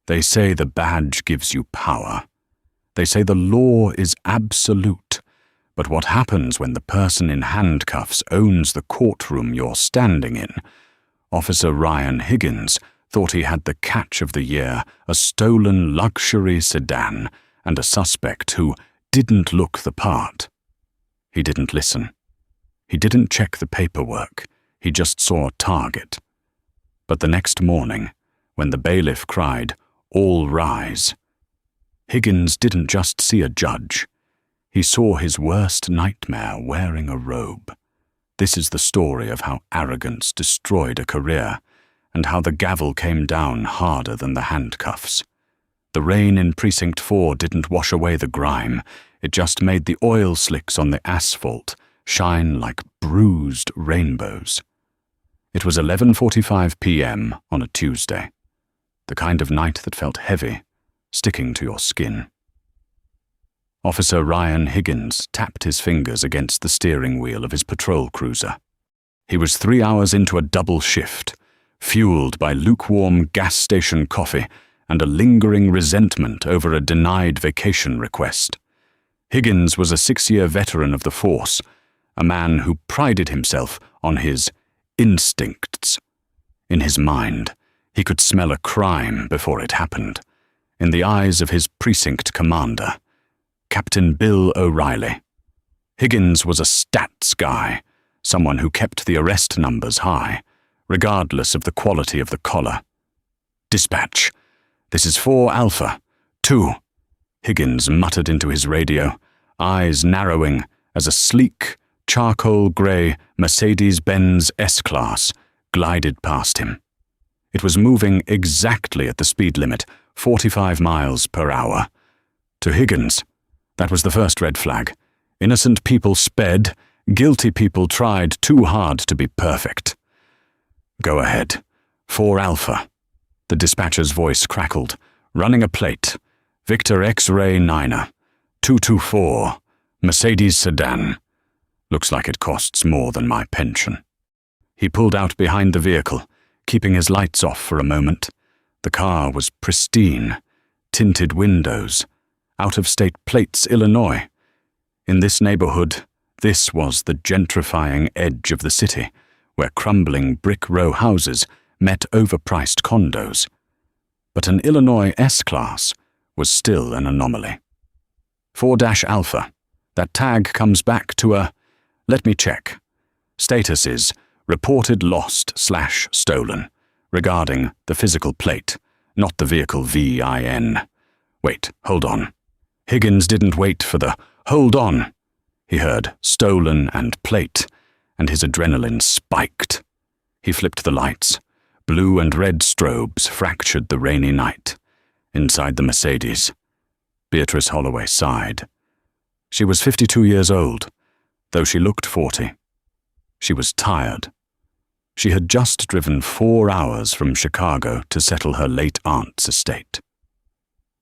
They say the badge gives you power. They say the law is absolute. But what happens when the person in handcuffs owns the courtroom you're standing in? Officer Ryan Higgins thought he had the catch of the year, a stolen luxury sedan, and a suspect who didn't look the part. He didn't listen. He didn't check the paperwork. He just saw a target. But the next morning, when the bailiff cried, "All rise," Higgins didn't just see a judge. He saw his worst nightmare wearing a robe. This is the story of how arrogance destroyed a career, and how the gavel came down harder than the handcuffs. The rain in Precinct 4 didn't wash away the grime. It just made the oil slicks on the asphalt shine like bruised rainbows. It was 11:45 p.m. on a Tuesday. The kind of night that felt heavy, sticking to your skin. Officer Ryan Higgins tapped his fingers against the steering wheel of his patrol cruiser. He was 3 hours into a double shift, fueled by lukewarm gas station coffee and a lingering resentment over a denied vacation request. Higgins was a 6-year veteran of the force, a man who prided himself on his instincts. In his mind, he could smell a crime before it happened. In the eyes of his precinct commander, Captain Bill O'Reilly. Higgins was a stats guy, someone who kept the arrest numbers high, regardless of the quality of the collar. "Dispatch. This is 4 Alpha. 2. Higgins muttered into his radio, eyes narrowing as a sleek, charcoal-grey Mercedes-Benz S-Class glided past him. It was moving exactly at the speed limit, 45 miles per hour. To Higgins, that was the first red flag. Innocent people sped, guilty people tried too hard to be perfect. "Go ahead. 4 Alpha. The dispatcher's voice crackled, running a plate. Victor X-Ray 9er. 224. Mercedes sedan. Looks like it costs more than my pension." He pulled out behind the vehicle, keeping his lights off for a moment. The car was pristine, tinted windows, out-of-state plates, Illinois. In this neighborhood, this was the gentrifying edge of the city, where crumbling brick row houses met overpriced condos. But an Illinois S-Class was still an anomaly. 4-Alpha. That tag comes back to a, let me check. Status is reported lost/stolen, regarding the physical plate, not the vehicle VIN. Wait, hold on. Higgins didn't wait for the hold on. He heard stolen and plate, and his adrenaline spiked. He flipped the lights. Blue and red strobes fractured the rainy night. Inside the Mercedes, Beatrice Holloway sighed. She was 52 years old, though she looked 40. She was tired. She had just driven 4 hours from Chicago to settle her late aunt's estate.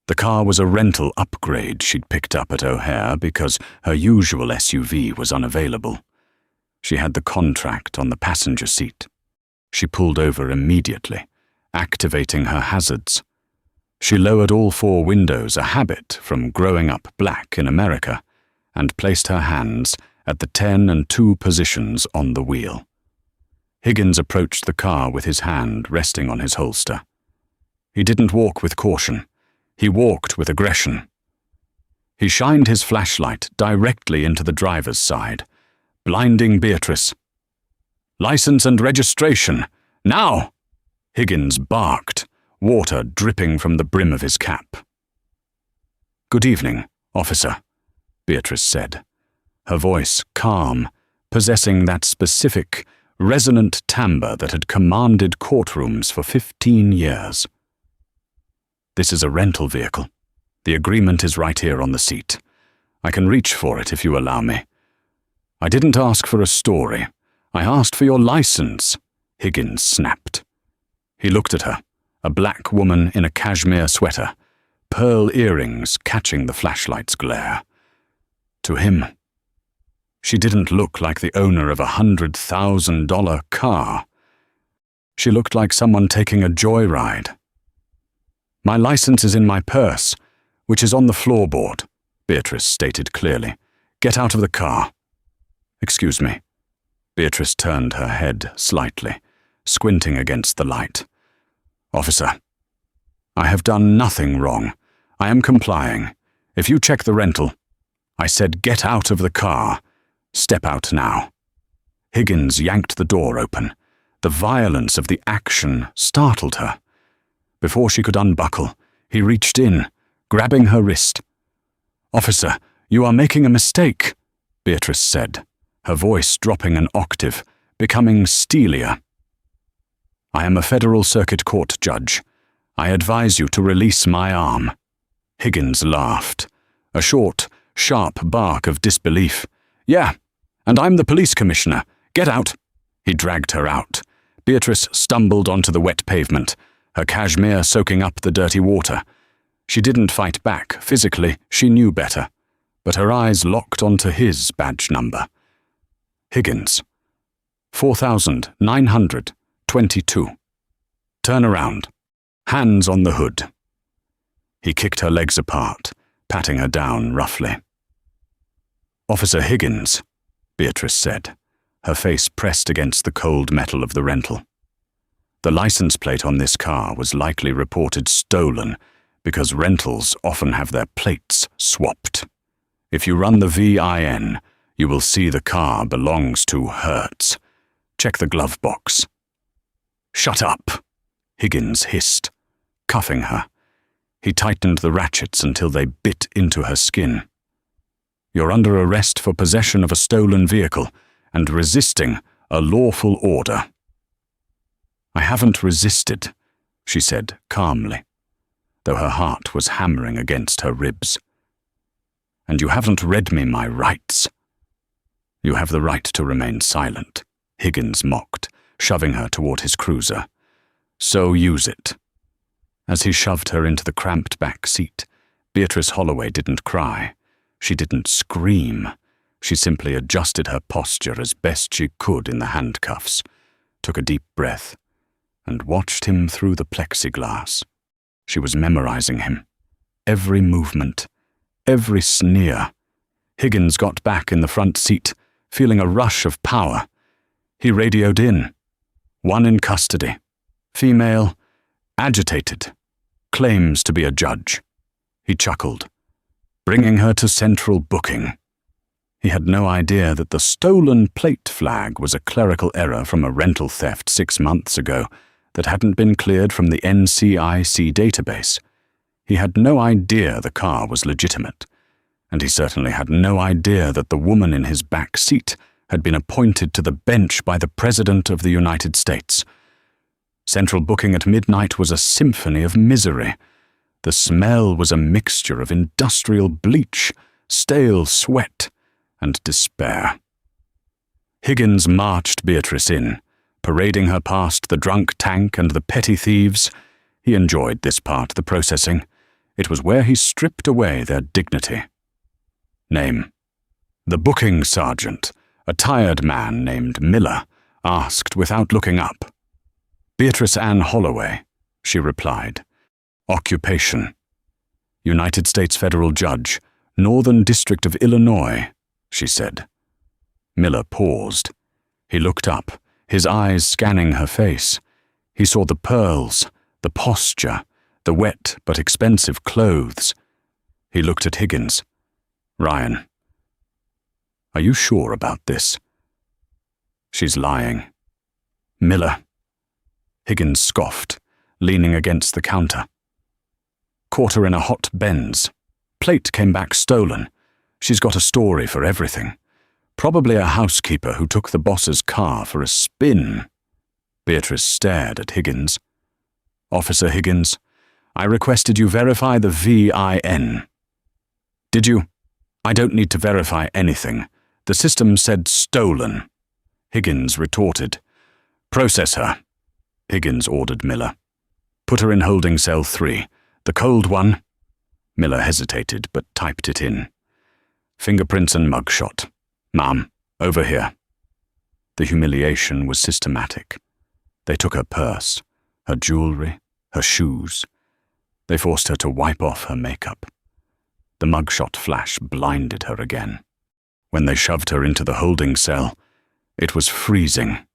The car was a rental upgrade she'd picked up at O'Hare because her usual SUV was unavailable. She had the contract on the passenger seat. She pulled over immediately, activating her hazards. She lowered all 4 windows, a habit from growing up black in America, and placed her hands at the 10 and 2 positions on the wheel. Higgins approached the car with his hand resting on his holster. He didn't walk with caution. He walked with aggression. He shined his flashlight directly into the driver's side, blinding Beatrice. "License and registration, now!" Higgins barked, water dripping from the brim of his cap. "Good evening, officer," Beatrice said, her voice calm, possessing that specific, resonant timbre that had commanded courtrooms for 15 years. "This is a rental vehicle. The agreement is right here on the seat. I can reach for it if you allow me. I didn't ask for a story. I asked for your license," Higgins snapped. He looked at her, a black woman in a cashmere sweater, pearl earrings catching the flashlight's glare. To him, she didn't look like the owner of a $100,000 car. She looked like someone taking a joyride. My license is in my purse, which is on the floorboard, Beatrice stated clearly. Get out of the car. Excuse me. Beatrice turned her head slightly, squinting against the light. Officer, I have done nothing wrong. I am complying. If you check the rental, I said get out of the car. Step out now. Higgins yanked the door open. The violence of the action startled her. Before she could unbuckle, he reached in, grabbing her wrist. Officer, you are making a mistake, Beatrice said, her voice dropping an octave, becoming steelier. I am a Federal Circuit Court judge. I advise you to release my arm. Higgins laughed, a short, sharp bark of disbelief. Yeah, and I'm the police commissioner. Get out. He dragged her out. Beatrice stumbled onto the wet pavement, her cashmere soaking up the dirty water. She didn't fight back. Physically, she knew better, but her eyes locked onto his badge number. Higgins. 4,922. Turn around. Hands on the hood. He kicked her legs apart, patting her down roughly. Officer Higgins, Beatrice said, her face pressed against the cold metal of the rental. The license plate on this car was likely reported stolen because rentals often have their plates swapped. If you run the VIN, you will see the car belongs to Hertz. Check the glove box. Shut up, Higgins hissed, cuffing her. He tightened the ratchets until they bit into her skin. You're under arrest for possession of a stolen vehicle and resisting a lawful order. I haven't resisted, she said calmly, though her heart was hammering against her ribs. And you haven't read me my rights. You have the right to remain silent, Higgins mocked, shoving her toward his cruiser. So use it. As he shoved her into the cramped back seat, Beatrice Holloway didn't cry. She didn't scream. She simply adjusted her posture as best she could in the handcuffs, took a deep breath, and watched him through the plexiglass. She was memorizing him. Every movement, every sneer. Higgins got back in the front seat, feeling a rush of power. He radioed in. One in custody. Female, agitated, claims to be a judge. He chuckled. Bringing her to central booking. He had no idea that the stolen plate flag was a clerical error from a rental theft 6 months ago that hadn't been cleared from the NCIC database. He had no idea the car was legitimate, and he certainly had no idea that the woman in his back seat had been appointed to the bench by the President of the United States. Central booking at midnight was a symphony of misery. The smell was a mixture of industrial bleach, stale sweat, and despair. Higgins marched Beatrice in, parading her past the drunk tank and the petty thieves. He enjoyed this part, the processing. It was where he stripped away their dignity. Name. The booking sergeant, a tired man named Miller, asked without looking up. Beatrice Ann Holloway, she replied. Occupation. United States Federal Judge, Northern District of Illinois, she said. Miller paused. He looked up, his eyes scanning her face. He saw the pearls, the posture, the wet but expensive clothes. He looked at Higgins. Ryan, are you sure about this? She's lying. Miller. Higgins scoffed, leaning against the counter. Caught her in a hot Benz. Plate came back stolen. She's got a story for everything. Probably a housekeeper who took the boss's car for a spin. Beatrice stared at Higgins. Officer Higgins, I requested you verify the VIN. Did you? I don't need to verify anything. The system said stolen. Higgins retorted. Process her, Higgins ordered Miller. Put her in holding cell 3. The cold one. Miller hesitated, but typed it in. Fingerprints and mugshot. Ma'am, over here. The humiliation was systematic. They took her purse, her jewelry, her shoes. They forced her to wipe off her makeup. The mugshot flash blinded her again. When they shoved her into the holding cell, it was freezing,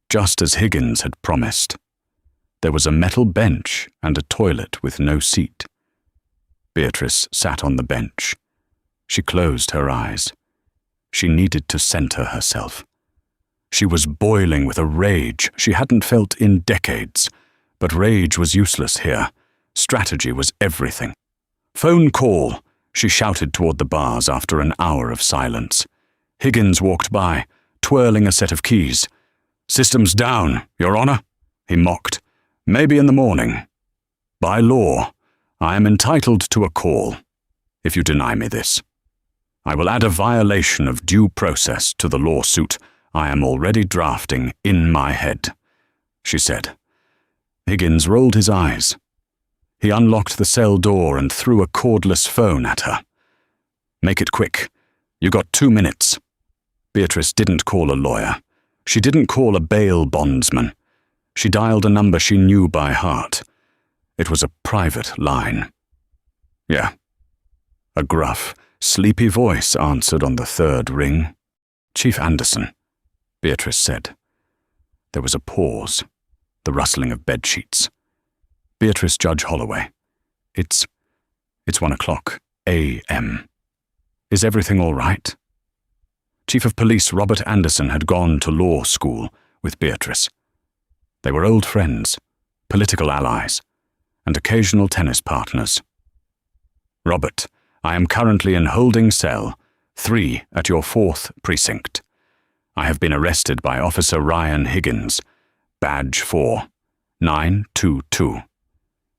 just as Higgins had promised. There was a metal bench and a toilet with no seat. Beatrice sat on the bench. She closed her eyes. She needed to center herself. She was boiling with a rage she hadn't felt in decades, but rage was useless here. Strategy was everything. "Phone call," she shouted toward the bars after an hour of silence. Higgins walked by, twirling a set of keys. "System's down, Your Honor," he mocked. "Maybe in the morning. By law, I am entitled to a call. If you deny me this, I will add a violation of due process to the lawsuit I am already drafting in my head," she said. Higgins rolled his eyes. He unlocked the cell door and threw a cordless phone at her. "Make it quick. You got 2 minutes." Beatrice didn't call a lawyer. She didn't call a bail bondsman. She dialed a number she knew by heart. It was a private line. "Yeah." A gruff, sleepy voice answered on the third ring. "Chief Anderson," Beatrice said. There was a pause, the rustling of bedsheets. "Beatrice Judge Holloway. It's 1:00 a.m. Is everything all right?" Chief of Police Robert Anderson had gone to law school with Beatrice. They were old friends, political allies, and occasional tennis partners. "Robert, I am currently in holding cell 3 at your 4th precinct. I have been arrested by Officer Ryan Higgins, badge 4922.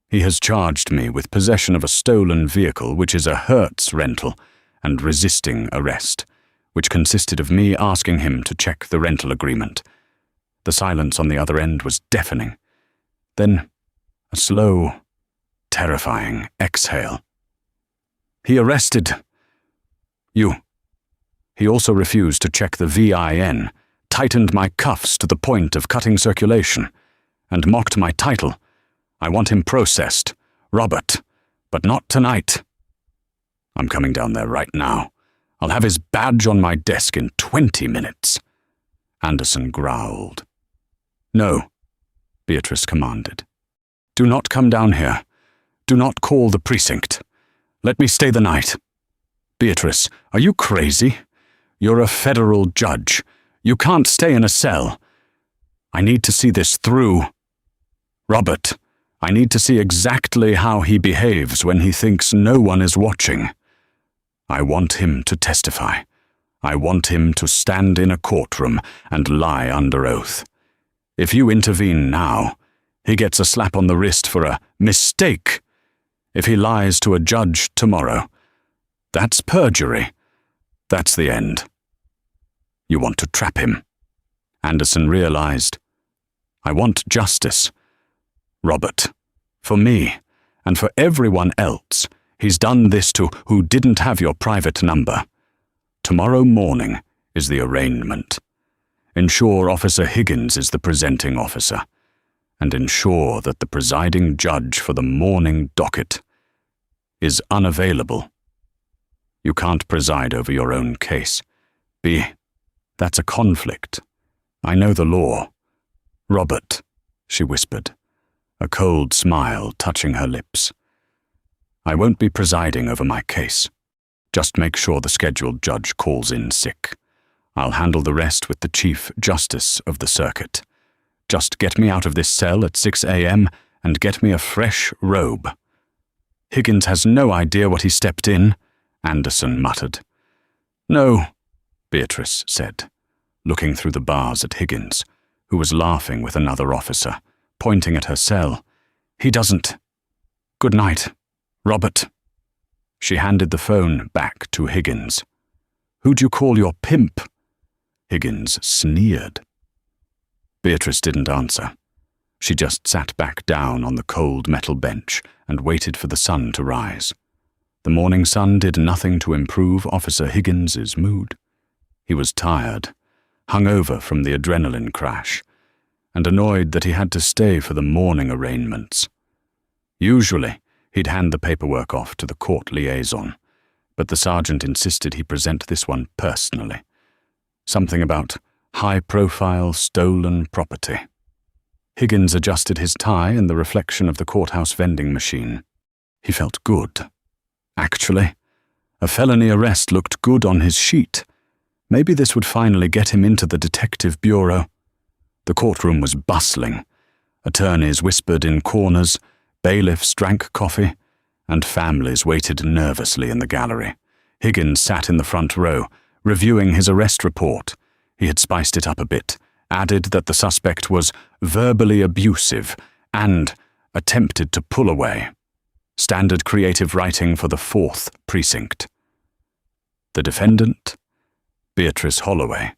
He has charged me with possession of a stolen vehicle, which is a Hertz rental, and resisting arrest, which consisted of me asking him to check the rental agreement." The silence on the other end was deafening. Then a slow, terrifying exhale. "He arrested you. He also refused to check the VIN, tightened my cuffs to the point of cutting circulation, and mocked my title. I want him processed, Robert, but not tonight. I'm coming down there right now. I'll have his badge on my desk in 20 minutes. Anderson growled. "No," Beatrice commanded. "Do not come down here. Do not call the precinct. Let me stay the night." "Beatrice, are you crazy? You're a federal judge. You can't stay in a cell. I need to see this through. Robert, I need to see exactly how he behaves when he thinks no one is watching. I want him to testify. I want him to stand in a courtroom and lie under oath. If you intervene now, he gets a slap on the wrist for a mistake. If he lies to a judge tomorrow, that's perjury. That's the end. You want to trap him." Anderson realized. "I want justice. Robert, for me, and for everyone else, he's done this to who didn't have your private number. Tomorrow morning is the arraignment. Ensure Officer Higgins is the presenting officer, and ensure that the presiding judge for the morning docket is unavailable. You can't preside over your own case. That's a conflict. I know the law. Robert," she whispered, a cold smile touching her lips. "I won't be presiding over my case. Just make sure the scheduled judge calls in sick. I'll handle the rest with the Chief Justice of the circuit. Just get me out of this cell at 6 a.m. and get me a fresh robe." "Higgins has no idea what he stepped in," Anderson muttered. "No," Beatrice said, looking through the bars at Higgins, who was laughing with another officer, pointing at her cell. "He doesn't. Good night, Robert." She handed the phone back to Higgins. "Who'd you call your pimp?" Higgins sneered. Beatrice didn't answer. She just sat back down on the cold metal bench and waited for the sun to rise. The morning sun did nothing to improve Officer Higgins's mood. He was tired, hungover from the adrenaline crash, and annoyed that he had to stay for the morning arraignments. Usually, He'd hand the paperwork off to the court liaison, but the sergeant insisted he present this one personally. Something about high-profile stolen property. Higgins adjusted his tie in the reflection of the courthouse vending machine. He felt good. Actually, a felony arrest looked good on his sheet. Maybe this would finally get him into the detective bureau. The courtroom was bustling. Attorneys whispered in corners, bailiffs drank coffee, and families waited nervously in the gallery. Higgins sat in the front row, reviewing his arrest report. He had spiced it up a bit, added that the suspect was verbally abusive and attempted to pull away. Standard creative writing for the 4th Precinct. The defendant, Beatrice Holloway,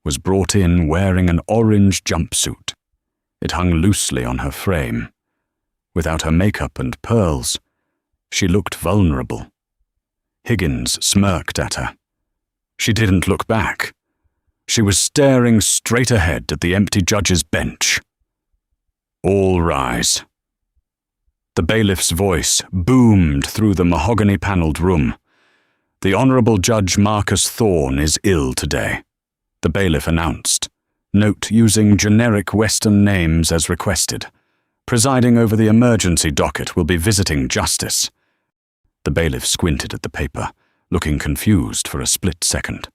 was brought in wearing an orange jumpsuit. It hung loosely on her frame. Without her makeup and pearls, she looked vulnerable. Higgins smirked at her. She didn't look back. She was staring straight ahead at the empty judge's bench. All rise. The bailiff's voice boomed through the mahogany-paneled room. The Honourable Judge Marcus Thorne is ill today, the bailiff announced. Note using generic Western names as requested. Presiding over the emergency docket will be visiting Justice. The bailiff squinted at the paper, looking confused for a split second.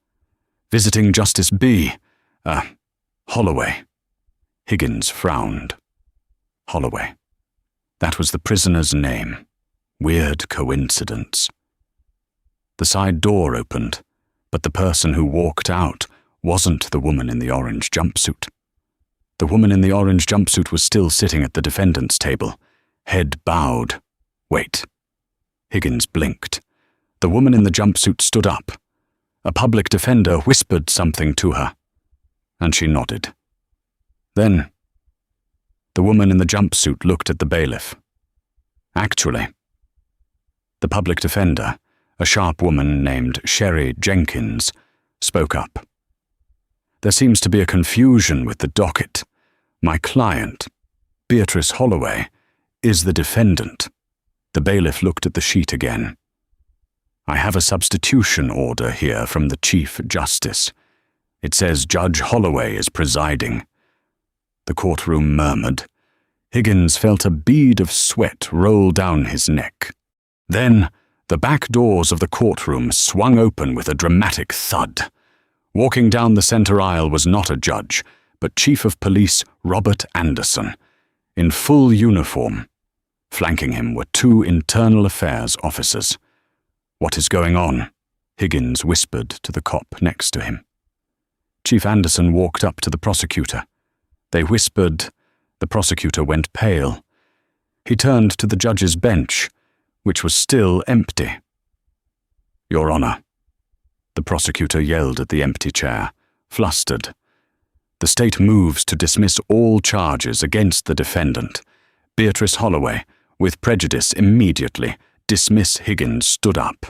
Visiting Justice B. Holloway. Higgins frowned. Holloway. That was the prisoner's name. Weird coincidence. The side door opened, but the person who walked out wasn't the woman in the orange jumpsuit. The woman in the orange jumpsuit was still sitting at the defendant's table, head bowed. Wait. Higgins blinked. The woman in the jumpsuit stood up. A public defender whispered something to her, and she nodded. Then, the woman in the jumpsuit looked at the bailiff. Actually, the public defender, a sharp woman named Sherry Jenkins, spoke up. There seems to be a confusion with the docket. My client, Beatrice Holloway, is the defendant. The bailiff looked at the sheet again. I have a substitution order here from the Chief Justice. It says Judge Holloway is presiding. The courtroom murmured. Higgins felt a bead of sweat roll down his neck. Then, the back doors of the courtroom swung open with a dramatic thud. Walking down the center aisle was not a judge, but Chief of Police Robert Anderson, in full uniform. Flanking him were 2 internal affairs officers. What is going on? Higgins whispered to the cop next to him. Chief Anderson walked up to the prosecutor. They whispered. The prosecutor went pale. He turned to the judge's bench, which was still empty. Your Honor, the prosecutor yelled at the empty chair, flustered. The state moves to dismiss all charges against the defendant. Beatrice Holloway, with prejudice immediately. Dismiss. Higgins stood up,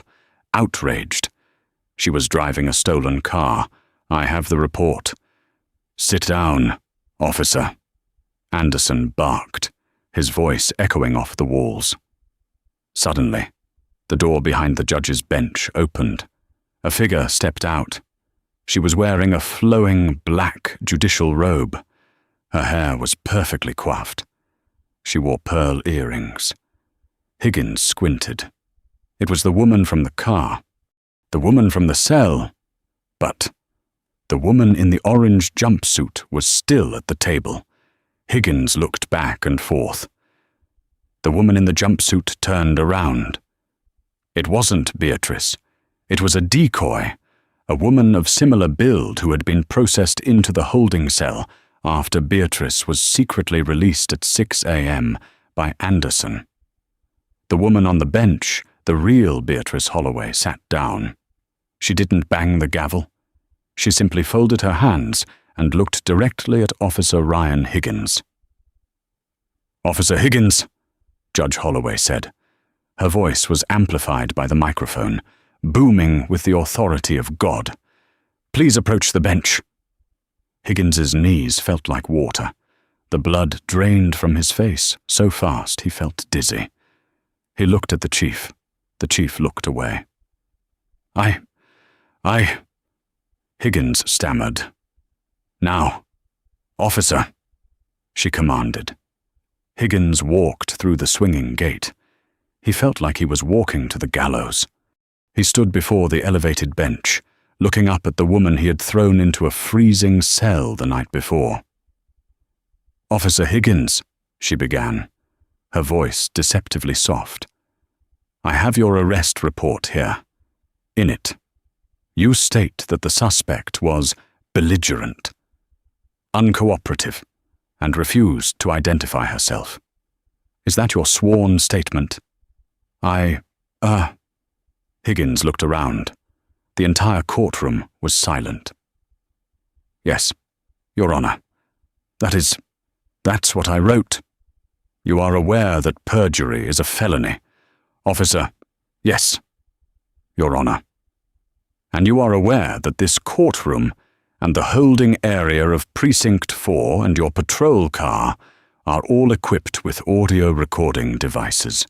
outraged. She was driving a stolen car. I have the report. Sit down, officer. Anderson barked, his voice echoing off the walls. Suddenly, the door behind the judge's bench opened. A figure stepped out. She was wearing a flowing black judicial robe. Her hair was perfectly coiffed. She wore pearl earrings. Higgins squinted. It was the woman from the car. The woman from the cell. But the woman in the orange jumpsuit was still at the table. Higgins looked back and forth. The woman in the jumpsuit turned around. It wasn't Beatrice. It was a decoy, a woman of similar build who had been processed into the holding cell after Beatrice was secretly released at 6 a.m. by Anderson. The woman on the bench, the real Beatrice Holloway, sat down. She didn't bang the gavel. She simply folded her hands and looked directly at Officer Ryan Higgins. Officer Higgins, Judge Holloway said. Her voice was amplified by the microphone, booming with the authority of God. Please approach the bench. Higgins's knees felt like water. The blood drained from his face so fast he felt dizzy. He looked at the chief. The chief looked away. I... Higgins stammered. Now, officer, she commanded. Higgins walked through the swinging gate. He felt like he was walking to the gallows. He stood before the elevated bench, looking up at the woman he had thrown into a freezing cell the night before. "Officer Higgins," she began, her voice deceptively soft. "I have your arrest report here. In it, you state that the suspect was belligerent, uncooperative, and refused to identify herself. Is that your sworn statement?" Higgins looked around. The entire courtroom was silent. "Yes, Your Honor. That's what I wrote. You are aware that perjury is a felony. Officer, yes, Your Honor. And you are aware that this courtroom and the holding area of Precinct 4 and your patrol car are all equipped with audio recording devices."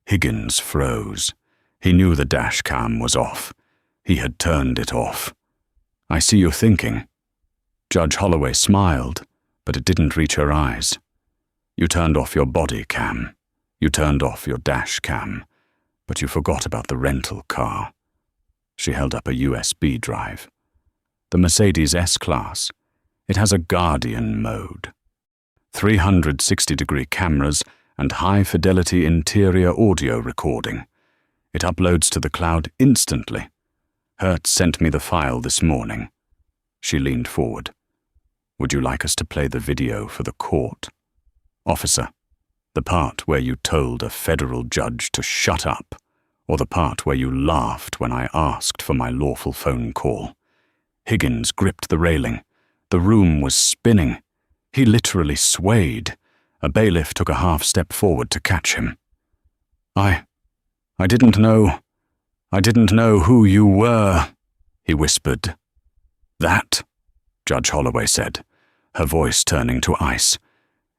Higgins froze. He knew the dash cam was off. He had turned it off. "I see you thinking." Judge Holloway smiled, but it didn't reach her eyes. "You turned off your body cam. You turned off your dash cam, but you forgot about the rental car." She held up a USB drive. "The Mercedes S-Class. It has a Guardian mode. 360-degree cameras and high-fidelity interior audio recording. It uploads to the cloud instantly. Hertz sent me the file this morning." She leaned forward. "Would you like us to play the video for the court?" "Officer, the part where you told a federal judge to shut up, or the part where you laughed when I asked for my lawful phone call?" Higgins gripped the railing. The room was spinning. He literally swayed. A bailiff took a half step forward to catch him. I didn't know who you were," he whispered. "That," Judge Holloway said, her voice turning to ice,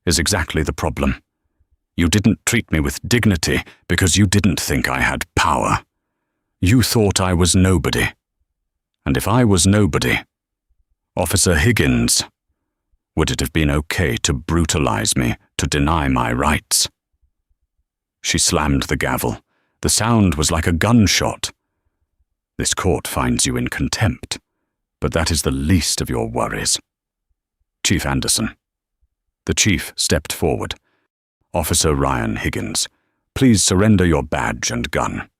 "is exactly the problem. You didn't treat me with dignity because you didn't think I had power. You thought I was nobody. And if I was nobody, Officer Higgins, would it have been okay to brutalize me, to deny my rights?" She slammed the gavel. The sound was like a gunshot. "This court finds you in contempt, but that is the least of your worries. Chief Anderson." The chief stepped forward. "Officer Ryan Higgins, please surrender your badge and gun.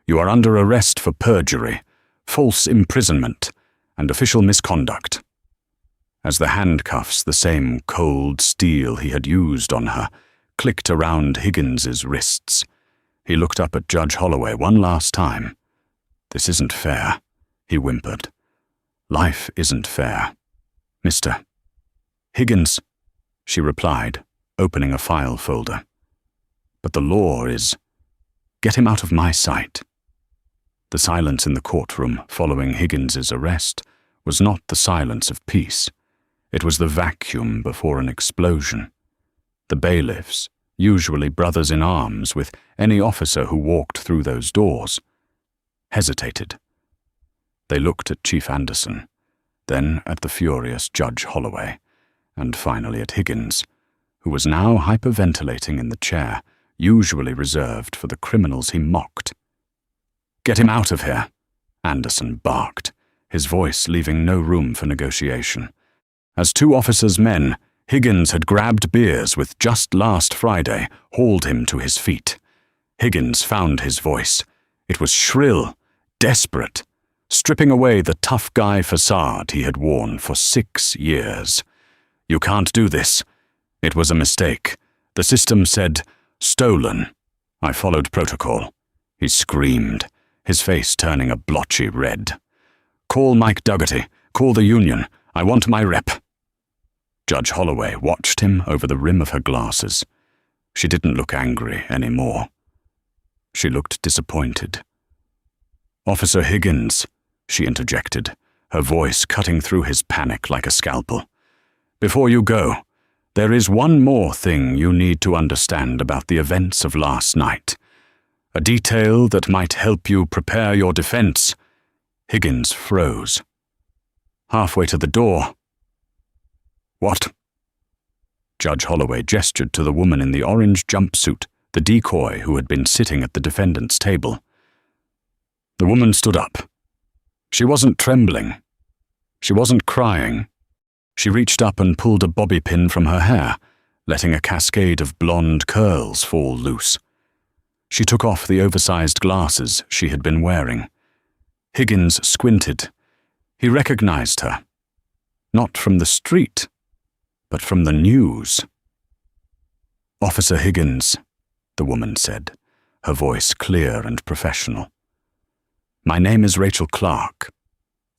You are under arrest for perjury, false imprisonment, and official misconduct." As the handcuffs, the same cold steel he had used on her, clicked around Higgins's wrists, he looked up at Judge Holloway one last time. "This isn't fair," he whimpered. "Life isn't fair. Mr. Higgins," she replied, opening a file folder. "But the law is... Get him out of my sight." The silence in the courtroom following Higgins's arrest was not the silence of peace. It was the vacuum before an explosion. The bailiffs, usually brothers in arms with any officer who walked through those doors, hesitated. They looked at Chief Anderson, then at the furious Judge Holloway, and finally at Higgins, who was now hyperventilating in the chair usually reserved for the criminals he mocked. "Get him out of here," Anderson barked, his voice leaving no room for negotiation. As two officers' men, Higgins had grabbed Beers with just last Friday, hauled him to his feet. Higgins found his voice. It was shrill, desperate, stripping away the tough guy facade he had worn for 6 years. "You can't do this. It was a mistake. The system said, stolen. I followed protocol." He screamed, his face turning a blotchy red. "Call Mike Dougherty. Call the union. I want my rep." Judge Holloway watched him over the rim of her glasses. She didn't look angry anymore. She looked disappointed. "Officer Higgins," she interjected, her voice cutting through his panic like a scalpel. "Before you go, there is one more thing you need to understand about the events of last night. A detail that might help you prepare your defense." Higgins froze. Halfway to the door. "What?" Judge Holloway gestured to the woman in the orange jumpsuit, the decoy who had been sitting at the defendant's table. The woman stood up. She wasn't trembling. She wasn't crying. She reached up and pulled a bobby pin from her hair, letting a cascade of blonde curls fall loose. She took off the oversized glasses she had been wearing. Higgins squinted. He recognized her. Not from the street, but from the news. "Officer Higgins," the woman said, her voice clear and professional. "My name is Rachel Clark.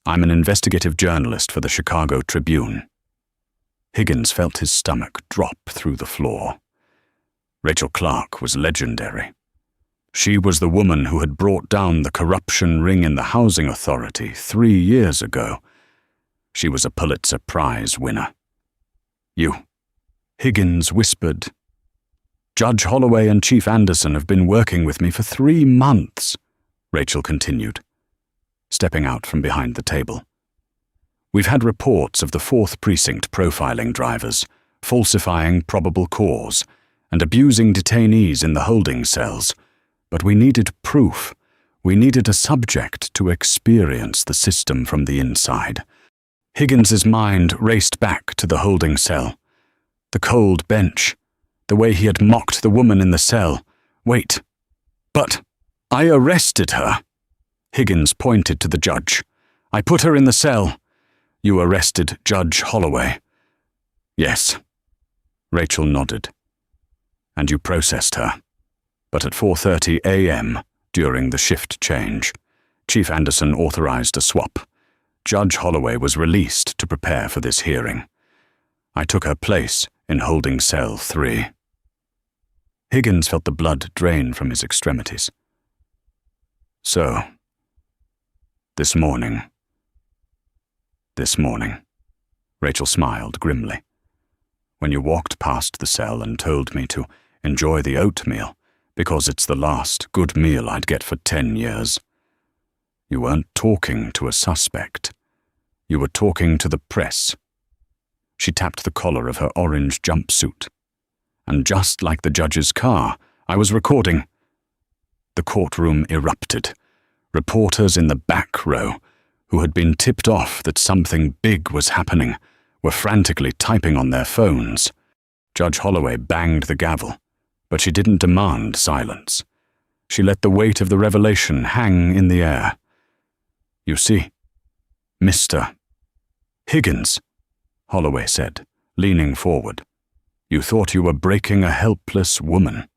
I'm an investigative journalist for the Chicago Tribune." Higgins felt his stomach drop through the floor. Rachel Clark was legendary. She was the woman who had brought down the corruption ring in the housing authority 3 years ago. She was a Pulitzer Prize winner. "You," Higgins whispered. "Judge Holloway and Chief Anderson have been working with me for 3 months, Rachel continued, stepping out from behind the table. "We've had reports of the 4th Precinct profiling drivers, falsifying probable cause, and abusing detainees in the holding cells, but we needed proof. We needed a subject to experience the system from the inside." Higgins's mind raced back to the holding cell. The cold bench, the way he had mocked the woman in the cell. "Wait, but I arrested her." Higgins pointed to the judge. "I put her in the cell." "You arrested Judge Holloway?" "Yes." Rachel nodded. "And you processed her. But at 4:30 a.m., during the shift change, Chief Anderson authorized a swap. Judge Holloway was released to prepare for this hearing. I took her place in holding cell 3. Higgins felt the blood drain from his extremities. "So, this morning," Rachel smiled grimly. "When you walked past the cell and told me to enjoy the oatmeal, because it's the last good meal I'd get for 10 years. You weren't talking to a suspect. You were talking to the press." She tapped the collar of her orange jumpsuit. "And just like the judge's car, I was recording." The courtroom erupted. Reporters in the back row, who had been tipped off that something big was happening, were frantically typing on their phones. Judge Holloway banged the gavel, but she didn't demand silence. She let the weight of the revelation hang in the air. "You see, Mr. Higgins," Holloway said, leaning forward. "You thought you were breaking a helpless woman.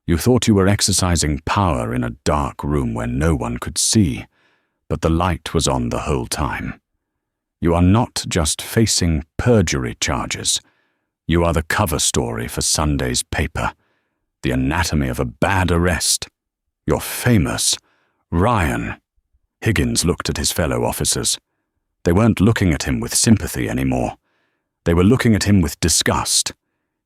You thought you were exercising power in a dark room where no one could see, but the light was on the whole time. You are not just facing perjury charges. You are the cover story for Sunday's paper, the anatomy of a bad arrest. You're famous. Ryan." Higgins looked at his fellow officers. They weren't looking at him with sympathy anymore. They were looking at him with disgust.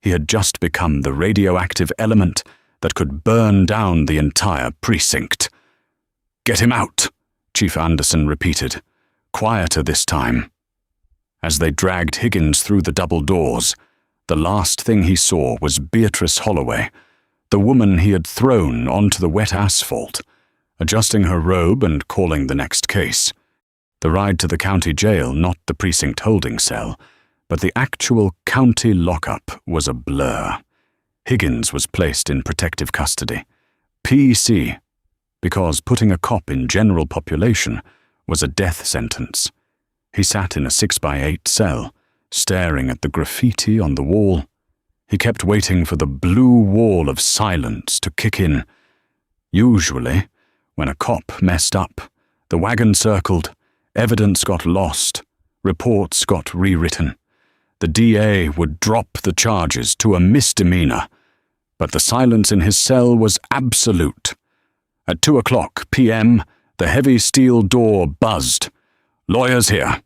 He had just become the radioactive element that could burn down the entire precinct. "Get him out," Chief Anderson repeated, quieter this time. As they dragged Higgins through the double doors, the last thing he saw was Beatrice Holloway, the woman he had thrown onto the wet asphalt, adjusting her robe and calling the next case. The ride to the county jail, not the precinct holding cell, but the actual county lockup, was a blur. Higgins was placed in protective custody. PC, because putting a cop in general population was a death sentence. He sat in a 6x8 cell, staring at the graffiti on the wall. He kept waiting for the blue wall of silence to kick in. Usually, when a cop messed up, the wagon circled, evidence got lost, reports got rewritten. The DA would drop the charges to a misdemeanor, but the silence in his cell was absolute. At 2:00 p.m., the heavy steel door buzzed. "Lawyers here."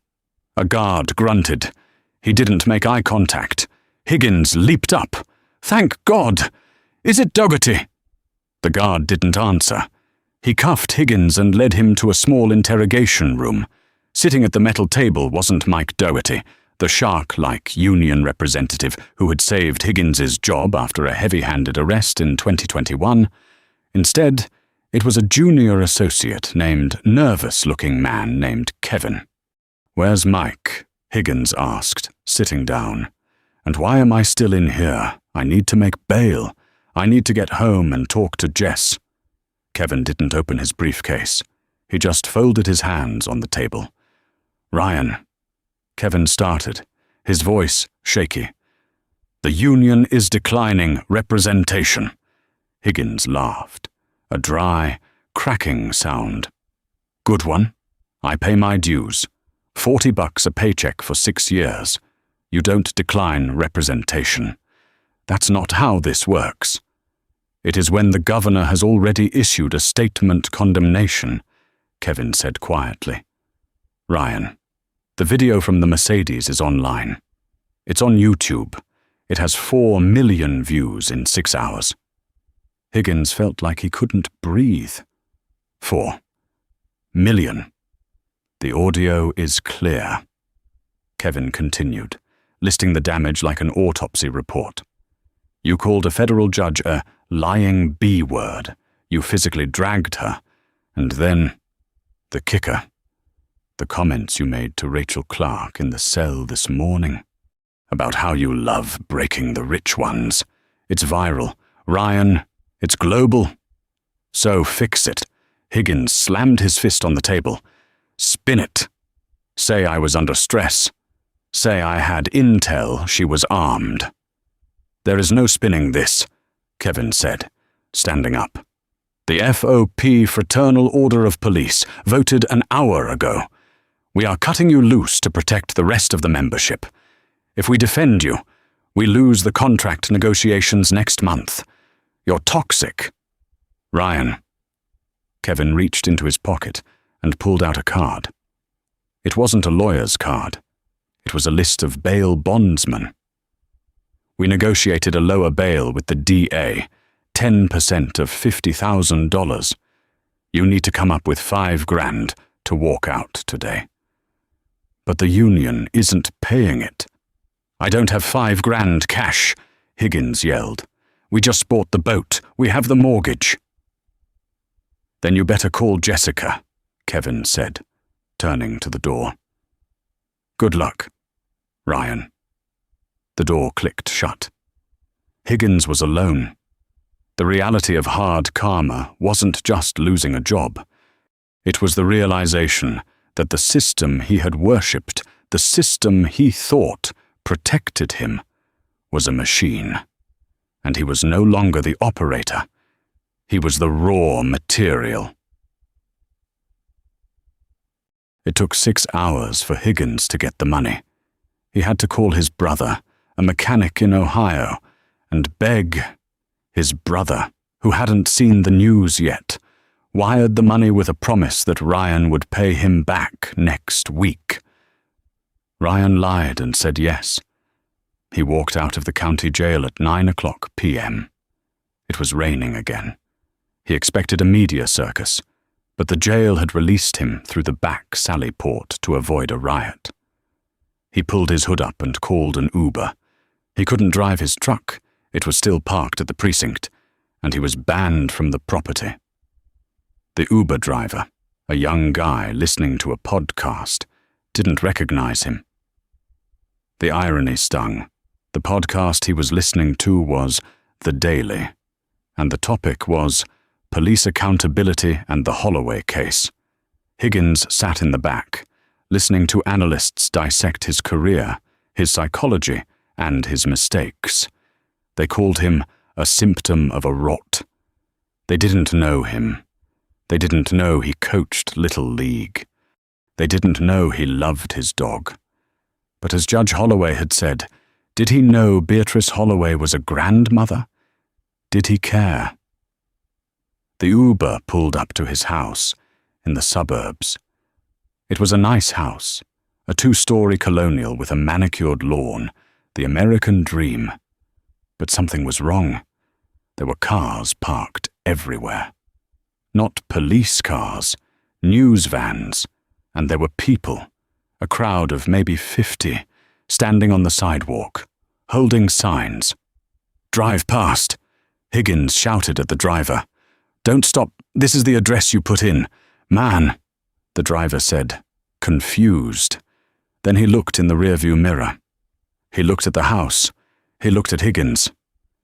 A guard grunted. He didn't make eye contact. Higgins leaped up. "Thank God! Is it Dougherty?" The guard didn't answer. He cuffed Higgins and led him to a small interrogation room. Sitting at the metal table wasn't Mike Doherty, the shark-like union representative who had saved Higgins's job after a heavy-handed arrest in 2021. Instead, it was a junior associate named nervous-looking man named Kevin. "Where's Mike?" Higgins asked, sitting down. "And why am I still in here? I need to make bail. I need to get home and talk to Jess." Kevin didn't open his briefcase. He just folded his hands on the table. "Ryan," Kevin started, his voice shaky. "The union is declining representation." Higgins laughed, a dry, cracking sound. "Good one. I pay my dues. $40 a paycheck for 6 years. You don't decline representation. That's not how this works. It is when the governor has already issued a statement condemnation," Kevin said quietly. "Ryan, the video from the Mercedes is online. It's on YouTube. It has 4 million views in 6 hours." Higgins felt like he couldn't breathe. 4 million. "The audio is clear," Kevin continued, listing the damage like an autopsy report. "You called a federal judge a lying B-word. You physically dragged her. And then, the kicker, the comments you made to Rachel Clark in the cell this morning. About how you love breaking the rich ones. It's viral. Ryan, it's global. So fix it." Higgins slammed his fist on the table. "Spin it. Say I was under stress. Say I had intel she was armed." "There is no spinning this," Kevin said, standing up. "The FOP Fraternal Order of Police voted an hour ago. We are cutting you loose to protect the rest of the membership. If we defend you, we lose the contract negotiations next month. You're toxic." "Ryan." Kevin reached into his pocket and pulled out a card. It wasn't a lawyer's card. It was a list of bail bondsmen. "We negotiated a lower bail with the DA, 10% of $50,000. You need to come up with $5,000 to walk out today." "But the union isn't paying it." "I don't have $5,000 cash," Higgins yelled. "We just bought the boat. We have the mortgage." "Then you better call Jessica," Kevin said, turning to the door. "Good luck, Ryan." The door clicked shut. Higgins was alone. The reality of hard karma wasn't just losing a job. It was the realization that the system he had worshipped, the system he thought protected him, was a machine. And he was no longer the operator. He was the raw material. It took 6 hours for Higgins to get the money. He had to call his brother, a mechanic in Ohio, and beg. His brother, who hadn't seen the news yet, wired the money with a promise that Ryan would pay him back next week. Ryan lied and said yes. He walked out of the county jail at 9:00 p.m. It was raining again. He expected a media circus, but the jail had released him through the back sally port to avoid a riot. He pulled his hood up and called an Uber. He couldn't drive his truck. It was still parked at the precinct, and he was banned from the property. The Uber driver, a young guy listening to a podcast, didn't recognize him. The irony stung. The podcast he was listening to was The Daily, and the topic was police accountability and the Holloway case. Higgins sat in the back, listening to analysts dissect his career, his psychology, and his mistakes. They called him a symptom of a rot. They didn't know him. They didn't know he coached Little League. They didn't know he loved his dog. But as Judge Holloway had said, did he know Beatrice Holloway was a grandmother? Did he care? The Uber pulled up to his house in the suburbs. It was a nice house, a 2-story colonial with a manicured lawn, the American dream. But something was wrong. There were cars parked everywhere. Not police cars, news vans, and there were people, a crowd of maybe 50, standing on the sidewalk, holding signs. "Drive past," Higgins shouted at the driver. "Don't stop, this is the address you put in. Man," the driver said, confused. Then he looked in the rearview mirror. He looked at the house. He looked at Higgins.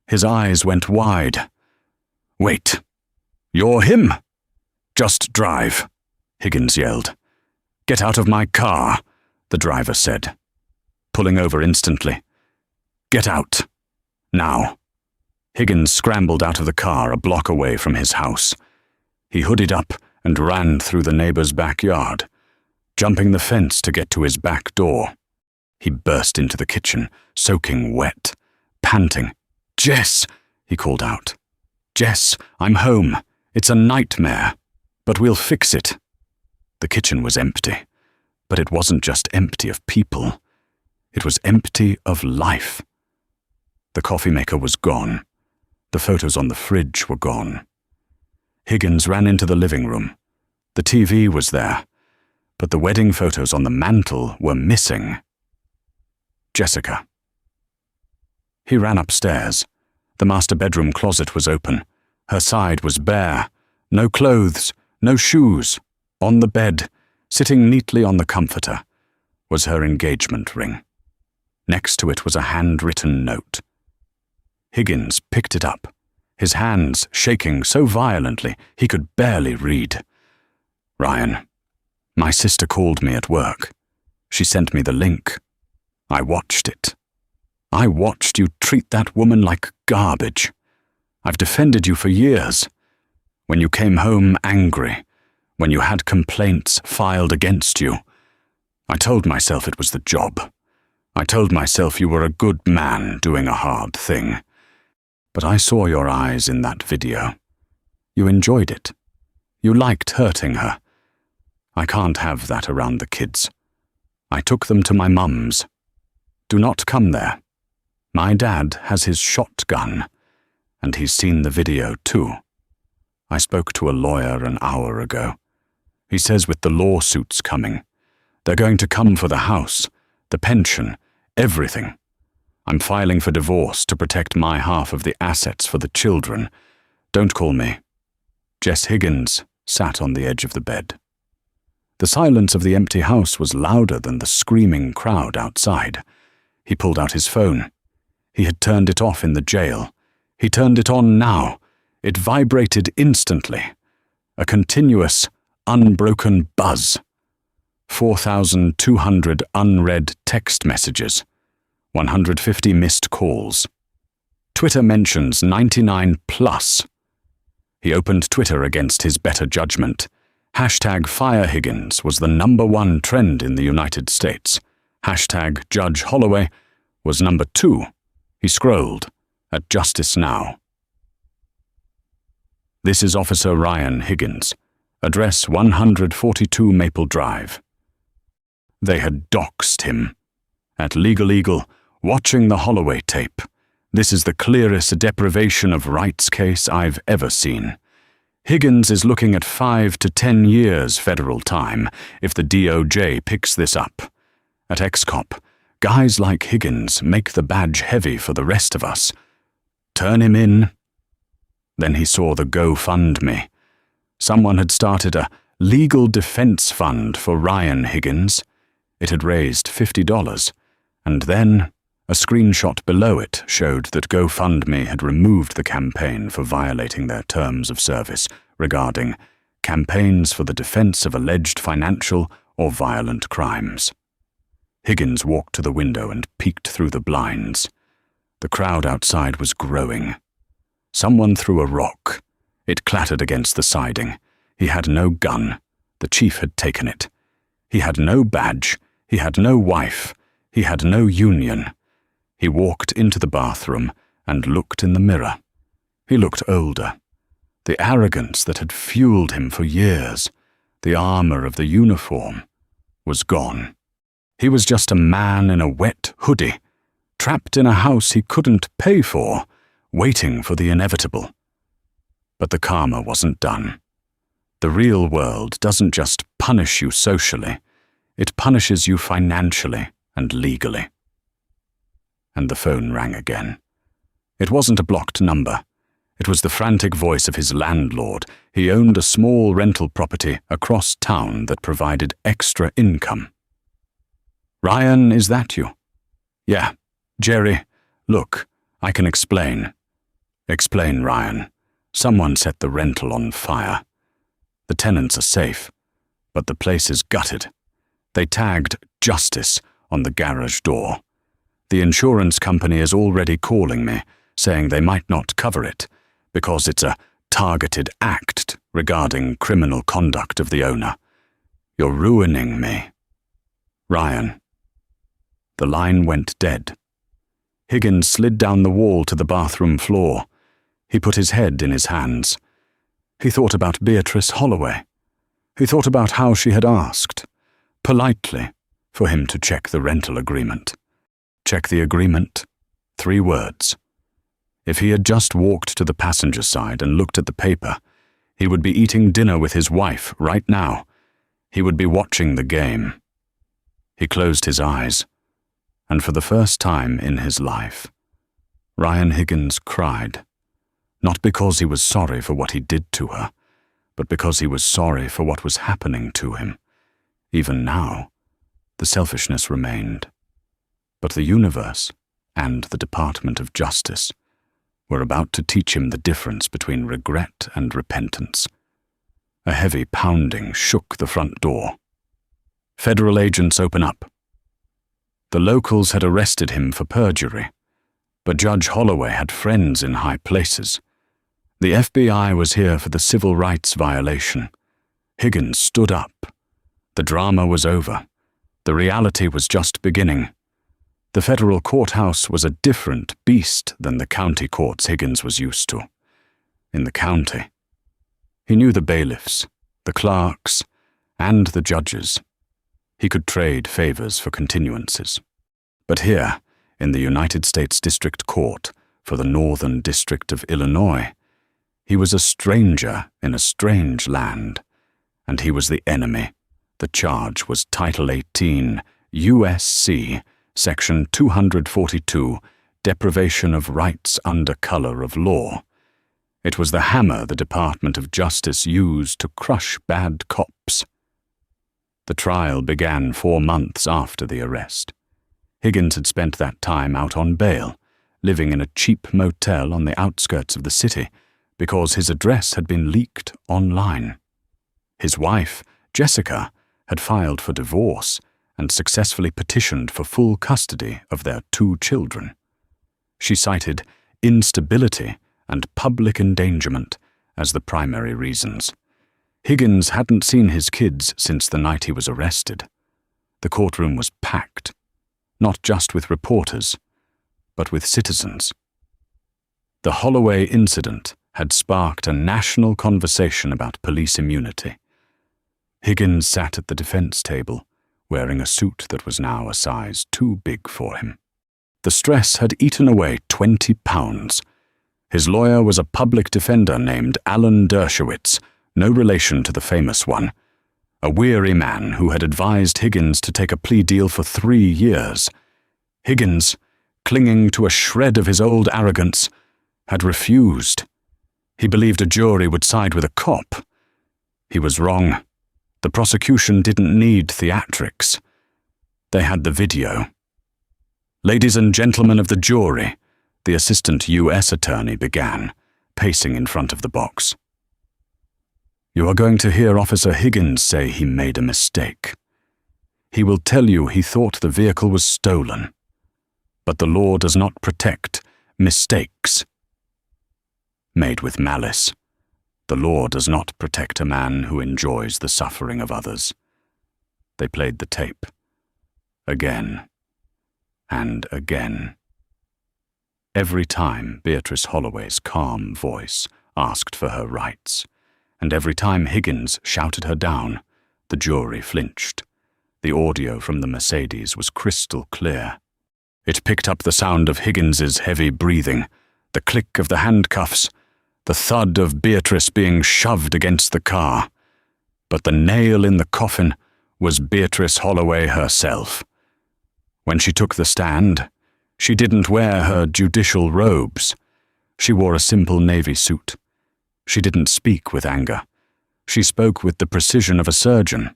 His eyes went wide. "Wait. You're him?" "Just drive," Higgins yelled. "Get out of my car," the driver said, pulling over instantly. "Get out. Now." Higgins scrambled out of the car a block away from his house. He hooded up and ran through the neighbor's backyard, jumping the fence to get to his back door. He burst into the kitchen, soaking wet, panting. "Jess," he called out. "Jess, I'm home. It's a nightmare, but we'll fix it." The kitchen was empty, but it wasn't just empty of people. It was empty of life. The coffee maker was gone. The photos on the fridge were gone. Higgins ran into the living room. The TV was there, but the wedding photos on the mantel were missing. Jessica. He ran upstairs. The master bedroom closet was open. Her side was bare. No clothes, no shoes. On the bed, sitting neatly on the comforter, was her engagement ring. Next to it was a handwritten note. Higgins picked it up, his hands shaking so violently he could barely read. "Ryan, my sister called me at work. She sent me the link. I watched it. I watched you treat that woman like garbage. I've defended you for years. When you came home angry, when you had complaints filed against you, I told myself it was the job. I told myself you were a good man doing a hard thing. But I saw your eyes in that video. You enjoyed it. You liked hurting her. I can't have that around the kids. I took them to my mum's. Do not come there. My dad has his shotgun, and he's seen the video too. I spoke to a lawyer an hour ago. He says with the lawsuits coming, they're going to come for the house, the pension, everything. I'm filing for divorce to protect my half of the assets for the children. Don't call me." Jess Higgins sat on the edge of the bed. The silence of the empty house was louder than the screaming crowd outside. He pulled out his phone. He had turned it off in the jail. He turned it on now. It vibrated instantly. A continuous, unbroken buzz. 4,200 unread text messages. 150 missed calls. Twitter mentions 99 plus. He opened Twitter against his better judgment. #FireHiggins was the #1 trend in the United States. #Judge Holloway was #2. He scrolled at Justice Now. This is Officer Ryan Higgins. Address 142 Maple Drive. They had doxed him. At Legal Eagle, watching the Holloway tape, this is the clearest deprivation of rights case I've ever seen. Higgins is looking at 5 to 10 years federal time if the DOJ picks this up. At XCOP, guys like Higgins make the badge heavy for the rest of us. Turn him in. Then he saw the GoFundMe. Someone had started a legal defense fund for Ryan Higgins. It had raised $50, and then a screenshot below it showed that GoFundMe had removed the campaign for violating their terms of service regarding campaigns for the defense of alleged financial or violent crimes. Higgins walked to the window and peeked through the blinds. The crowd outside was growing. Someone threw a rock. It clattered against the siding. He had no gun. The chief had taken it. He had no badge. He had no wife. He had no union. He walked into the bathroom and looked in the mirror. He looked older. The arrogance that had fueled him for years, the armor of the uniform, was gone. He was just a man in a wet hoodie, trapped in a house he couldn't pay for, waiting for the inevitable. But the karma wasn't done. The real world doesn't just punish you socially, it punishes you financially and legally. And the phone rang again. It wasn't a blocked number. It was the frantic voice of his landlord. He owned a small rental property across town that provided extra income. "Ryan, is that you?" "Yeah. Jerry, look, I can explain." "Explain, Ryan. Someone set the rental on fire. The tenants are safe, but the place is gutted. They tagged Justice on the garage door. The insurance company is already calling me, saying they might not cover it, because it's a targeted act regarding criminal conduct of the owner. You're ruining me. Ryan." The line went dead. Higgins slid down the wall to the bathroom floor. He put his head in his hands. He thought about Beatrice Holloway. He thought about how she had asked, politely, for him to check the rental agreement. Check the agreement. 3 words. If he had just walked to the passenger side and looked at the paper, he would be eating dinner with his wife right now. He would be watching the game. He closed his eyes, and for the first time in his life, Ryan Higgins cried, not because he was sorry for what he did to her, but because he was sorry for what was happening to him. Even now, the selfishness remained. But the universe and the Department of Justice were about to teach him the difference between regret and repentance. A heavy pounding shook the front door. "Federal agents, open up." The locals had arrested him for perjury, but Judge Holloway had friends in high places. The FBI was here for the civil rights violation. Higgins stood up. The drama was over. The reality was just beginning. The federal courthouse was a different beast than the county courts Higgins was used to. In the county, he knew the bailiffs, the clerks, and the judges. He could trade favors for continuances. But here, in the United States District Court for the Northern District of Illinois, he was a stranger in a strange land, and he was the enemy. The charge was Title 18, U.S.C., Section 242, Deprivation of Rights under Color of Law. It was the hammer the Department of Justice used to crush bad cops. The trial began 4 months after the arrest. Higgins had spent that time out on bail, living in a cheap motel on the outskirts of the city, because his address had been leaked online. His wife, Jessica, had filed for divorce and successfully petitioned for full custody of their 2 children. She cited instability and public endangerment as the primary reasons. Higgins hadn't seen his kids since the night he was arrested. The courtroom was packed, not just with reporters, but with citizens. The Holloway incident had sparked a national conversation about police immunity. Higgins sat at the defense table, wearing a suit that was now a size too big for him. The stress had eaten away 20 pounds. His lawyer was a public defender named Alan Dershowitz, no relation to the famous one, a weary man who had advised Higgins to take a plea deal for 3 years. Higgins, clinging to a shred of his old arrogance, had refused. He believed a jury would side with a cop. He was wrong. The prosecution didn't need theatrics. They had the video. "Ladies and gentlemen of the jury," the assistant U.S. attorney began, pacing in front of the box. "You are going to hear Officer Higgins say he made a mistake. He will tell you he thought the vehicle was stolen. But the law does not protect mistakes made with malice. The law does not protect a man who enjoys the suffering of others." They played the tape. Again and again. Every time Beatrice Holloway's calm voice asked for her rights, and every time Higgins shouted her down, the jury flinched. The audio from the Mercedes was crystal clear. It picked up the sound of Higgins's heavy breathing, the click of the handcuffs, the thud of Beatrice being shoved against the car. But the nail in the coffin was Beatrice Holloway herself. When she took the stand, she didn't wear her judicial robes. She wore a simple navy suit. She didn't speak with anger. She spoke with the precision of a surgeon.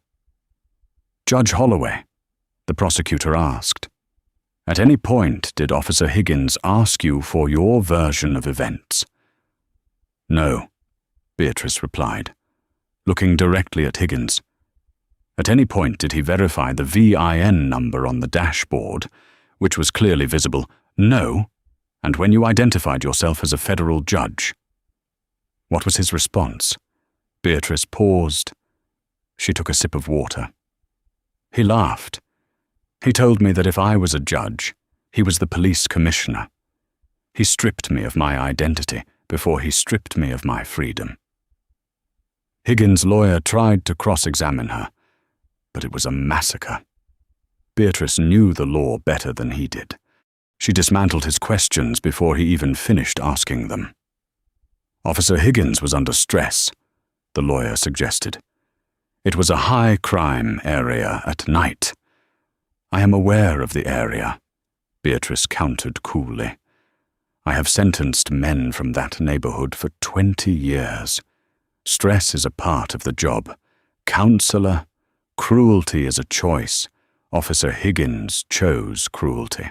"Judge Holloway," the prosecutor asked, "at any point did Officer Higgins ask you for your version of events?" "No," Beatrice replied, looking directly at Higgins. "At any point did he verify the VIN number on the dashboard, which was clearly visible?" "No. And when you identified yourself as a federal judge?" What was his response? Beatrice paused. She took a sip of water. He laughed. "He told me that if I was a judge, he was the police commissioner. He stripped me of my identity before he stripped me of my freedom." Higgins' lawyer tried to cross-examine her, but it was a massacre. Beatrice knew the law better than he did. She dismantled his questions before he even finished asking them. "Officer Higgins was under stress," the lawyer suggested. "It was a high-crime area at night." "I am aware of the area," Beatrice countered coolly. "I have sentenced men from that neighborhood for 20 years. Stress is a part of the job. Counselor, cruelty is a choice. Officer Higgins chose cruelty."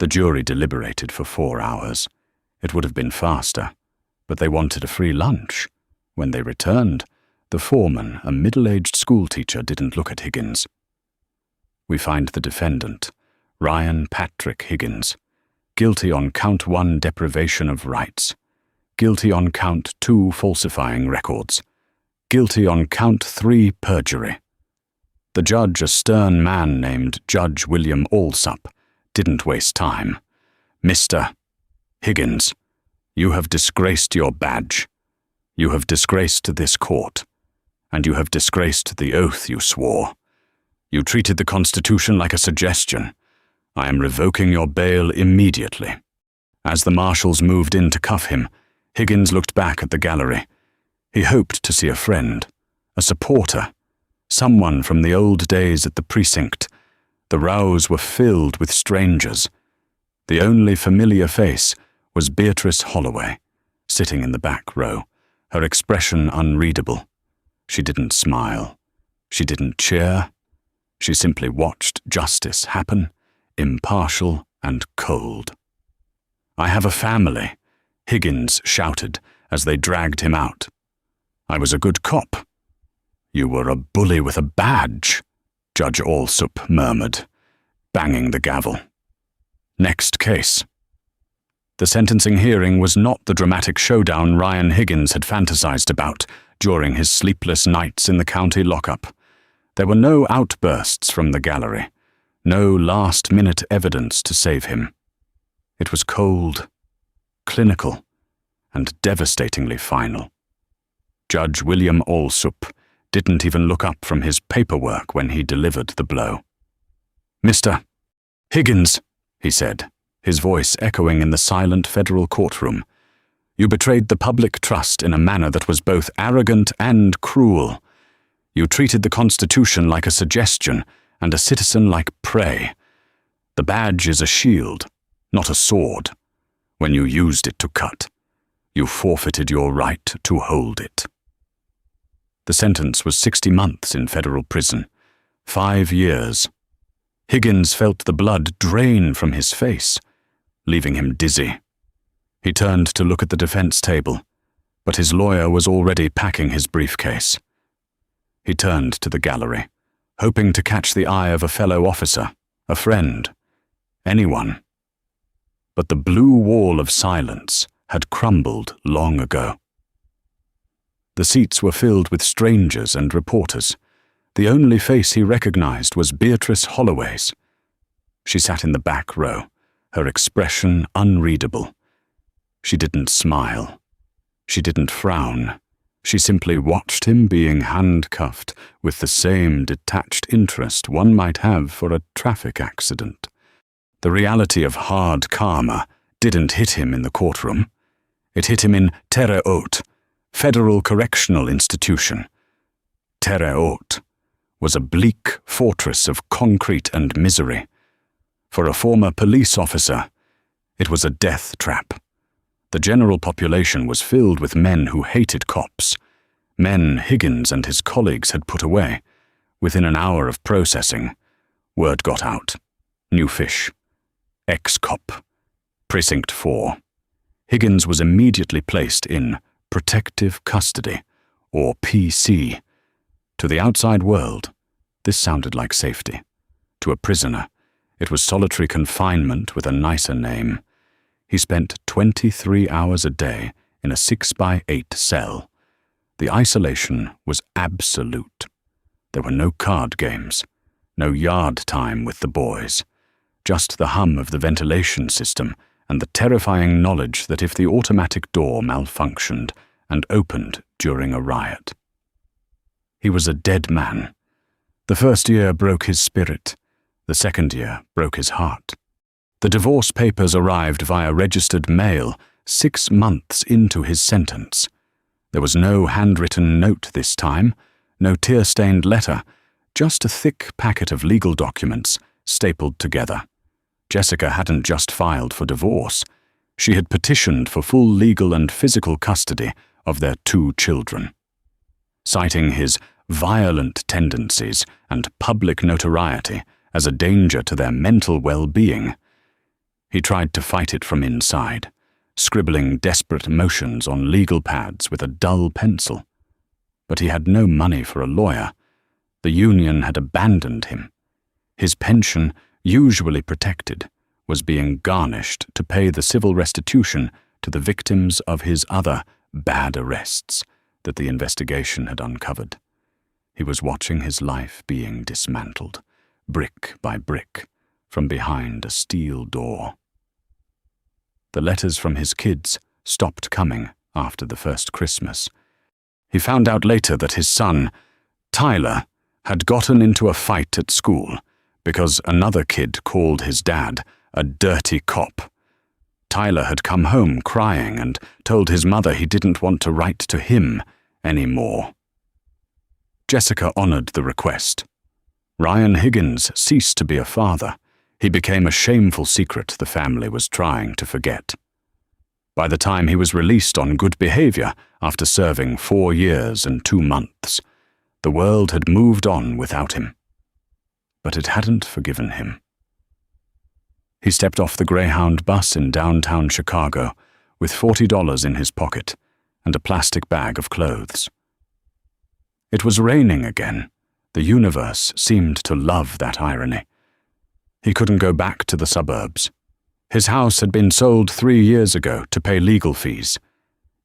The jury deliberated for 4 hours. It would have been faster, but they wanted a free lunch. When they returned, the foreman, a middle-aged schoolteacher, didn't look at Higgins. "We find the defendant, Ryan Patrick Higgins, guilty on count 1 deprivation of rights, guilty on count 2 falsifying records, guilty on count 3 perjury." The judge, a stern man named Judge William Alsop, didn't waste time. "Mr. Higgins, you have disgraced your badge. You have disgraced this court, and you have disgraced the oath you swore. You treated the Constitution like a suggestion. I am revoking your bail immediately." As the marshals moved in to cuff him, Higgins looked back at the gallery. He hoped to see a friend, a supporter, someone from the old days at the precinct. The rows were filled with strangers. The only familiar face was Beatrice Holloway, sitting in the back row, her expression unreadable. She didn't smile. She didn't cheer. She simply watched justice happen, impartial and cold. "I have a family," Higgins shouted as they dragged him out. "I was a good cop." "You were a bully with a badge," Judge Alsop murmured, banging the gavel. Next case. The sentencing hearing was not the dramatic showdown Ryan Higgins had fantasized about during his sleepless nights in the county lockup. There were no outbursts from the gallery, no last-minute evidence to save him. It was cold, clinical, and devastatingly final. Judge William Alsop didn't even look up from his paperwork when he delivered the blow. "Mr. Higgins," he said, his voice echoing in the silent federal courtroom, "you betrayed the public trust in a manner that was both arrogant and cruel. You treated the Constitution like a suggestion and a citizen like prey. The badge is a shield, not a sword. When you used it to cut, you forfeited your right to hold it." The sentence was 60 months in federal prison, 5 years. Higgins felt the blood drain from his face, leaving him dizzy. He turned to look at the defense table, but his lawyer was already packing his briefcase. He turned to the gallery, hoping to catch the eye of a fellow officer, a friend, anyone. But the blue wall of silence had crumbled long ago. The seats were filled with strangers and reporters. The only face he recognized was Beatrice Holloway's. She sat in the back row, her expression unreadable. She didn't smile. She didn't frown. She simply watched him being handcuffed with the same detached interest one might have for a traffic accident. The reality of hard karma didn't hit him in the courtroom. It hit him in Terre Haute, Federal Correctional Institution. Terre Haute was a bleak fortress of concrete and misery. For a former police officer, it was a death trap. The general population was filled with men who hated cops, men Higgins and his colleagues had put away. Within an hour of processing, word got out. New fish. Ex-cop. Precinct 4. Higgins was immediately placed in protective custody, or PC. To the outside world, this sounded like safety. To a prisoner, it was solitary confinement with a nicer name. He spent 23 hours a day in a 6x8 cell. The isolation was absolute. There were no card games, no yard time with the boys, just the hum of the ventilation system and the terrifying knowledge that if the automatic door malfunctioned and opened during a riot. He was a dead man. The first year broke his spirit. The second year broke his heart. The divorce papers arrived via registered mail 6 months into his sentence. There was no handwritten note this time, no tear-stained letter, just a thick packet of legal documents stapled together. Jessica hadn't just filed for divorce. She had petitioned for full legal and physical custody of their 2 children. Citing his violent tendencies and public notoriety as a danger to their mental well-being, he tried to fight it from inside, scribbling desperate motions on legal pads with a dull pencil. But he had no money for a lawyer. The union had abandoned him. His pension, usually protected, was being garnished to pay the civil restitution to the victims of his other bad arrests that the investigation had uncovered. He was watching his life being dismantled, brick by brick, from behind a steel door. The letters from his kids stopped coming after the first Christmas. He found out later that his son, Tyler, had gotten into a fight at school because another kid called his dad a dirty cop. Tyler had come home crying and told his mother he didn't want to write to him anymore. Jessica honored the request. Ryan Higgins ceased to be a father. He became a shameful secret the family was trying to forget. By the time he was released on good behavior after serving 4 years and 2 months, the world had moved on without him. But it hadn't forgiven him. He stepped off the Greyhound bus in downtown Chicago with $40 in his pocket and a plastic bag of clothes. It was raining again. The universe seemed to love that irony. He couldn't go back to the suburbs. His house had been sold 3 years ago to pay legal fees.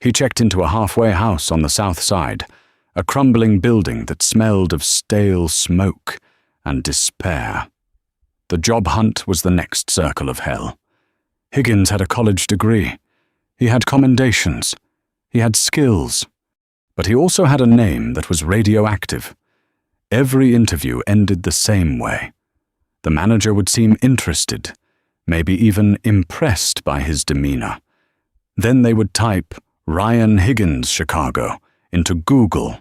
He checked into a halfway house on the south side, a crumbling building that smelled of stale smoke and despair. The job hunt was the next circle of hell. Higgins had a college degree. He had commendations. He had skills. But he also had a name that was radioactive. Every interview ended the same way. The manager would seem interested, maybe even impressed by his demeanor. Then they would type Ryan Higgins, Chicago, into Google.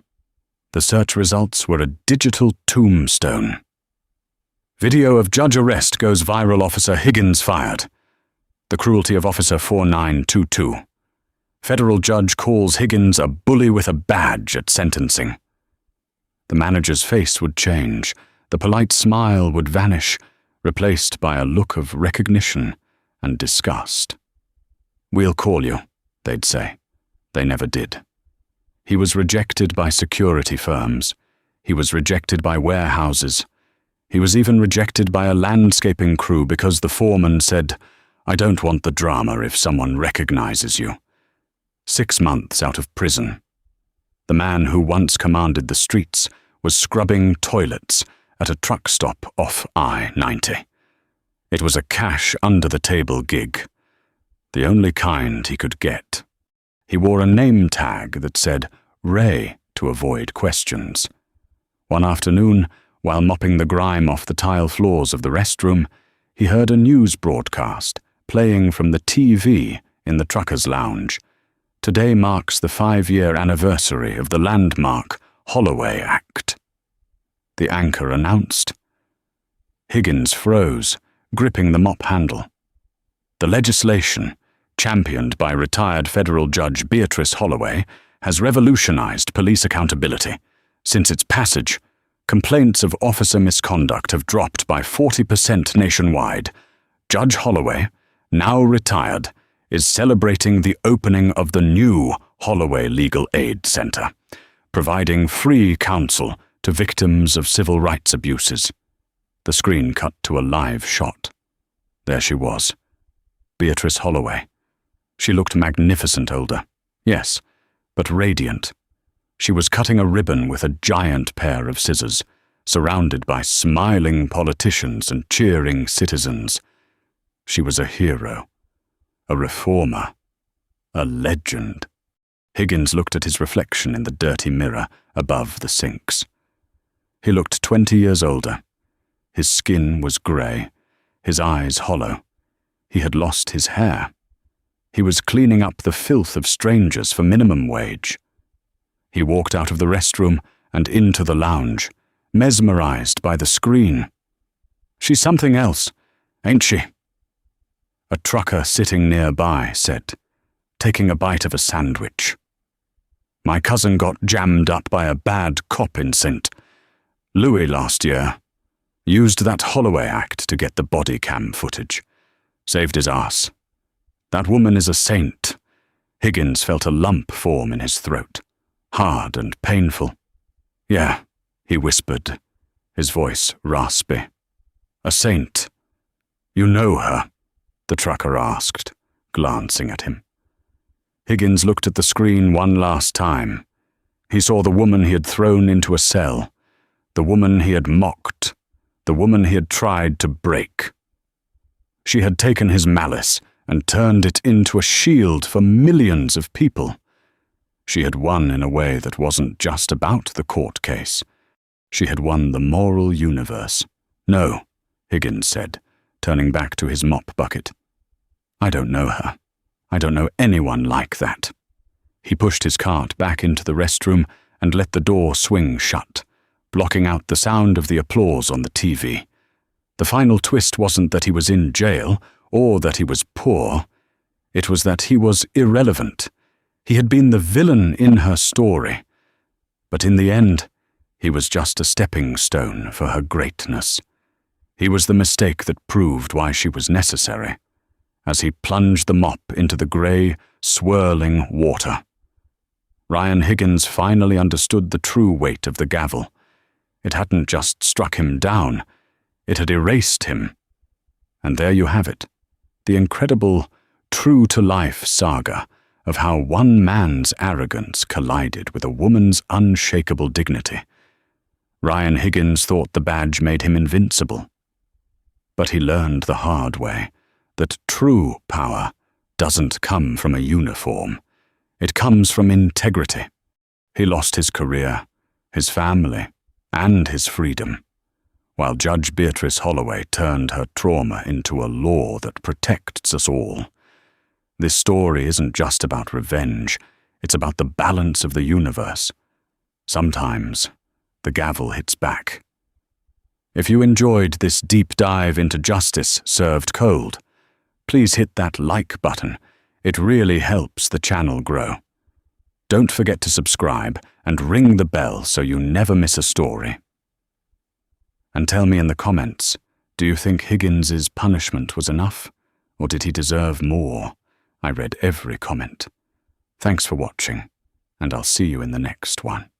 The search results were a digital tombstone. Video of judge arrest goes viral, Officer Higgins fired. The cruelty of Officer 4922. Federal judge calls Higgins a bully with a badge at sentencing. The manager's face would change. The polite smile would vanish, replaced by a look of recognition and disgust. "We'll call you," they'd say. They never did. He was rejected by security firms. He was rejected by warehouses. He was even rejected by a landscaping crew because the foreman said, "I don't want the drama if someone recognizes you." 6 months out of prison. The man who once commanded the streets was scrubbing toilets at a truck stop off I-90. It was a cash-under-the-table gig, the only kind he could get. He wore a name tag that said Ray to avoid questions. One afternoon, while mopping the grime off the tile floors of the restroom, he heard a news broadcast playing from the TV in the trucker's lounge. Today marks the 5-year anniversary of the landmark Holloway Act. The anchor announced. Higgins froze, gripping the mop handle. The legislation, championed by retired federal judge Beatrice Holloway, has revolutionized police accountability. Since its passage, complaints of officer misconduct have dropped by 40% nationwide. Judge Holloway, now retired, is celebrating the opening of the new Holloway Legal Aid Center, providing free counsel to victims of civil rights abuses. The screen cut to a live shot. There she was, Beatrice Holloway. She looked magnificent older, yes, but radiant. She was cutting a ribbon with a giant pair of scissors, surrounded by smiling politicians and cheering citizens. She was a hero, a reformer, a legend. Higgins looked at his reflection in the dirty mirror above the sinks. He looked 20 years older. His skin was grey, his eyes hollow. He had lost his hair. He was cleaning up the filth of strangers for minimum wage. He walked out of the restroom and into the lounge, mesmerized by the screen. "She's something else, ain't she?" A trucker sitting nearby said, taking a bite of a sandwich. "My cousin got jammed up by a bad cop in St. Louis last year. Used that Holloway Act to get the body cam footage. Saved his ass. That woman is a saint." Higgins felt a lump form in his throat, hard and painful. "Yeah," he whispered, his voice raspy. "A saint. You know her?" the trucker asked, glancing at him. Higgins looked at the screen one last time. He saw the woman he had thrown into a cell, the woman he had mocked, the woman he had tried to break. She had taken his malice and turned it into a shield for millions of people. She had won in a way that wasn't just about the court case. She had won the moral universe. "No," Higgins said, turning back to his mop bucket. "I don't know her. I don't know anyone like that." He pushed his cart back into the restroom and let the door swing shut, blocking out the sound of the applause on the TV. The final twist wasn't that he was in jail or that he was poor. It was that he was irrelevant. He had been the villain in her story. But in the end, he was just a stepping stone for her greatness. He was the mistake that proved why she was necessary, as he plunged the mop into the grey, swirling water. Ryan Higgins finally understood the true weight of the gavel. It hadn't just struck him down, it had erased him. And there you have it, the incredible, true-to-life saga of how one man's arrogance collided with a woman's unshakable dignity. Ryan Higgins thought the badge made him invincible. But he learned the hard way that true power doesn't come from a uniform. It comes from integrity. He lost his career, his family, and his freedom, while Judge Beatrice Holloway turned her trauma into a law that protects us all. This story isn't just about revenge, it's about the balance of the universe. Sometimes, the gavel hits back. If you enjoyed this deep dive into justice served cold, please hit that like button. It really helps the channel grow. Don't forget to subscribe and ring the bell so you never miss a story. And tell me in the comments, do you think Higgins's punishment was enough, or did he deserve more? I read every comment. Thanks for watching, and I'll see you in the next one.